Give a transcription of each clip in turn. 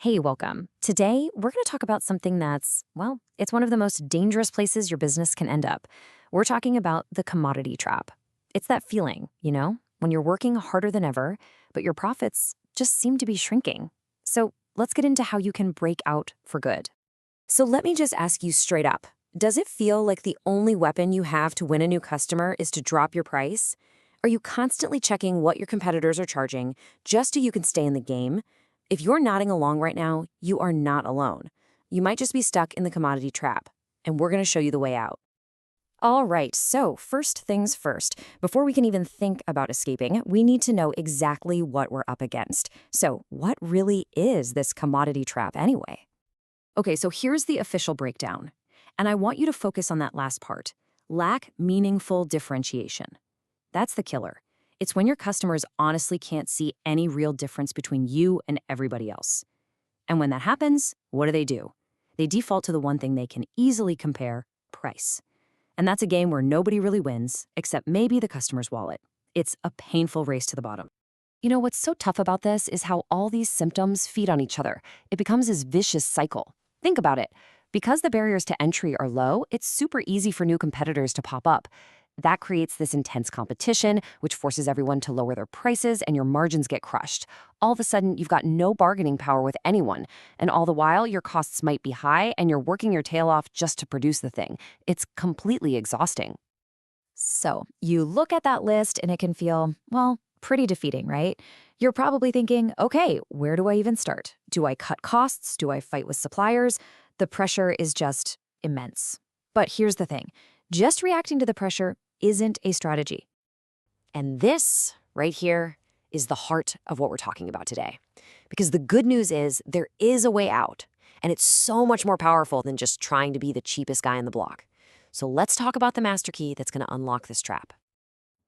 Hey, welcome. Today, we're going to talk about something that's, well, it's one of the most dangerous places your business can end up. We're talking about the commodity trap. It's that feeling, when you're working harder than ever, but your profits just seem to be shrinking. So let's get into how you can break out for good. So let me just ask you straight up. Does it feel like the only weapon you have to win a new customer is to drop your price? Are you constantly checking what your competitors are charging just so you can stay in the game? If you're nodding along right now, you are not alone. You might just be stuck in the commodity trap, and we're going to show you the way out. All right, so first things first. Before we can even think about escaping, we need to know exactly what we're up against. So, what really is this commodity trap anyway? Okay, so here's the official breakdown. And I want you to focus on that last part. Lack meaningful differentiation. That's the killer. It's when your customers honestly can't see any real difference between you and everybody else. And when that happens, what do? They default to the one thing they can easily compare: price. And that's a game where nobody really wins, except maybe the customer's wallet. It's a painful race to the bottom. What's so tough about this is how all these symptoms feed on each other. It becomes this vicious cycle. Think about it. Because the barriers to entry are low, it's super easy for new competitors to pop up. That creates this intense competition, which forces everyone to lower their prices, and your margins get crushed. All of a sudden, you've got no bargaining power with anyone. And all the while, your costs might be high, and you're working your tail off just to produce the thing. It's completely exhausting. So, you look at that list, and it can feel, well, pretty defeating, right? You're probably thinking, okay, where do I even start? Do I cut costs? Do I fight with suppliers? The pressure is just immense. But here's the thing. Just reacting to the pressure isn't a strategy. And this, right here, is the heart of what we're talking about today. Because the good news is there is a way out, and it's so much more powerful than just trying to be the cheapest guy on the block. So let's talk about the master key that's going to unlock this trap.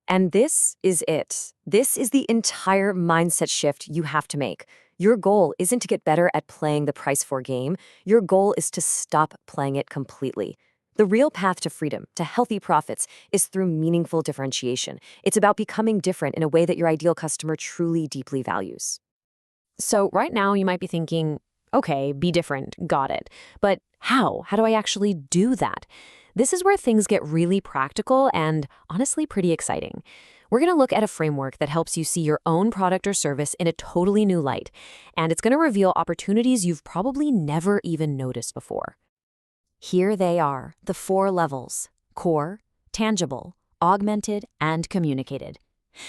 And this is it. This is the entire mindset shift you have to make. Your goal isn't to get better at playing the price for game. Your goal is to stop playing it completely. The real path to freedom, to healthy profits, is through meaningful differentiation. It's about becoming different in a way that your ideal customer truly, deeply values. So right now you might be thinking, okay, be different, got it. But how? How do I actually do that? This is where things get really practical and honestly pretty exciting. We're going to look at a framework that helps you see your own product or service in a totally new light, and it's going to reveal opportunities you've probably never even noticed before. Here they are, the 4 levels: core, tangible, augmented, and communicated.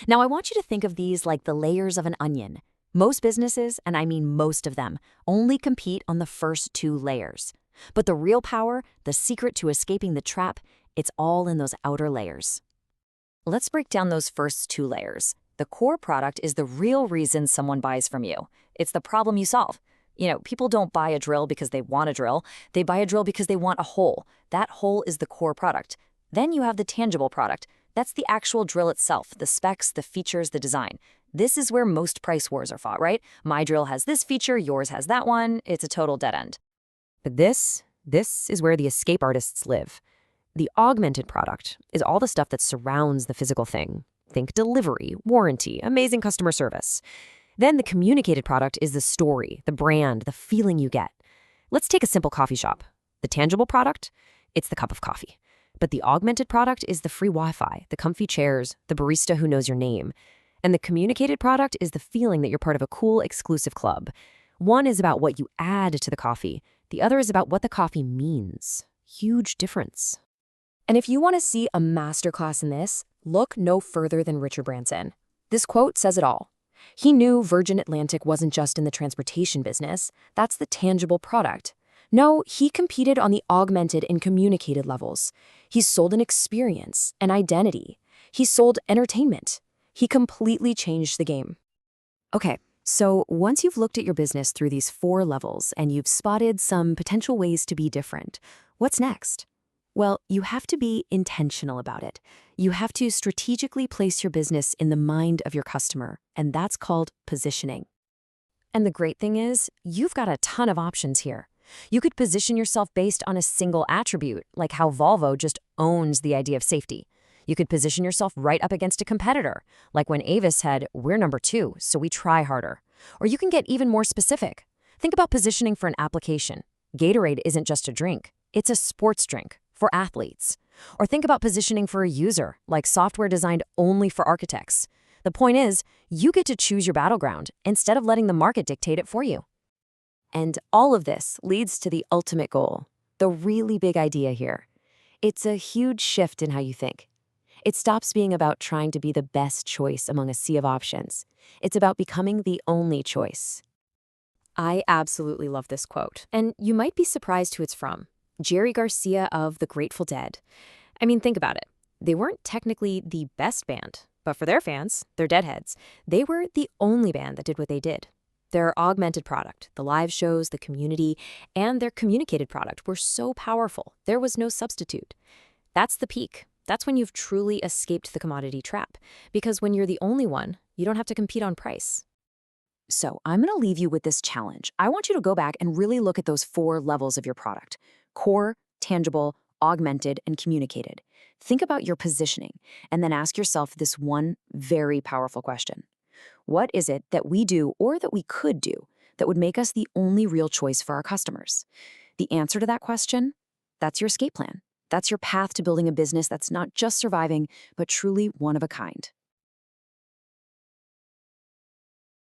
Now I want you to think of these like the layers of an onion. Most businesses, and I mean most of them, only compete on the first 2 layers. But the real power, the secret to escaping the trap, it's all in those outer layers. Let's break down those first 2 layers. The core product is the real reason someone buys from you. It's the problem you solve. People don't buy a drill because they want a drill. They buy a drill because they want a hole. That hole is the core product. Then you have the tangible product. That's the actual drill itself, the specs, the features, the design. This is where most price wars are fought, right? My drill has this feature, yours has that one. It's a total dead end. But this is where the escape artists live. The augmented product is all the stuff that surrounds the physical thing. Think delivery, warranty, amazing customer service. Then the communicated product is the story, the brand, the feeling you get. Let's take a simple coffee shop. The tangible product, it's the cup of coffee. But the augmented product is the free Wi-Fi, the comfy chairs, the barista who knows your name. And the communicated product is the feeling that you're part of a cool, exclusive club. One is about what you add to the coffee. The other is about what the coffee means. Huge difference. And if you want to see a masterclass in this, look no further than Richard Branson. This quote says it all. He knew Virgin Atlantic wasn't just in the transportation business. That's the tangible product. No, he competed on the augmented and communicated levels. He sold an experience, an identity. He sold entertainment. He completely changed the game. Okay, so once you've looked at your business through these 4 levels and you've spotted some potential ways to be different, what's next? Well, you have to be intentional about it. You have to strategically place your business in the mind of your customer, and that's called positioning. And the great thing is, you've got a ton of options here. You could position yourself based on a single attribute, like how Volvo just owns the idea of safety. You could position yourself right up against a competitor, like when Avis said, "We're number 2, so we try harder." Or you can get even more specific. Think about positioning for an application. Gatorade isn't just a drink, it's a sports drink for athletes. Or think about positioning for a user, like software designed only for architects. The point is, you get to choose your battleground instead of letting the market dictate it for you. And all of this leads to the ultimate goal, the really big idea here. It's a huge shift in how you think. It stops being about trying to be the best choice among a sea of options. It's about becoming the only choice. I absolutely love this quote, and you might be surprised who it's from. Jerry Garcia of the Grateful Dead. I mean, think about it. They weren't technically the best band, but for their fans, their Deadheads, they were the only band that did what they did. Their augmented product, the live shows, the community, and their communicated product were so powerful, there was no substitute. That's the peak. That's when you've truly escaped the commodity trap. Because when you're the only one, you don't have to compete on price. So I'm going to leave you with this challenge. I want you to go back and really look at those 4 levels of your product: core, tangible, augmented, and communicated. Think about your positioning and then ask yourself this one very powerful question. What is it that we do or that we could do that would make us the only real choice for our customers? The answer to that question? That's your escape plan. That's your path to building a business that's not just surviving, but truly one of a kind.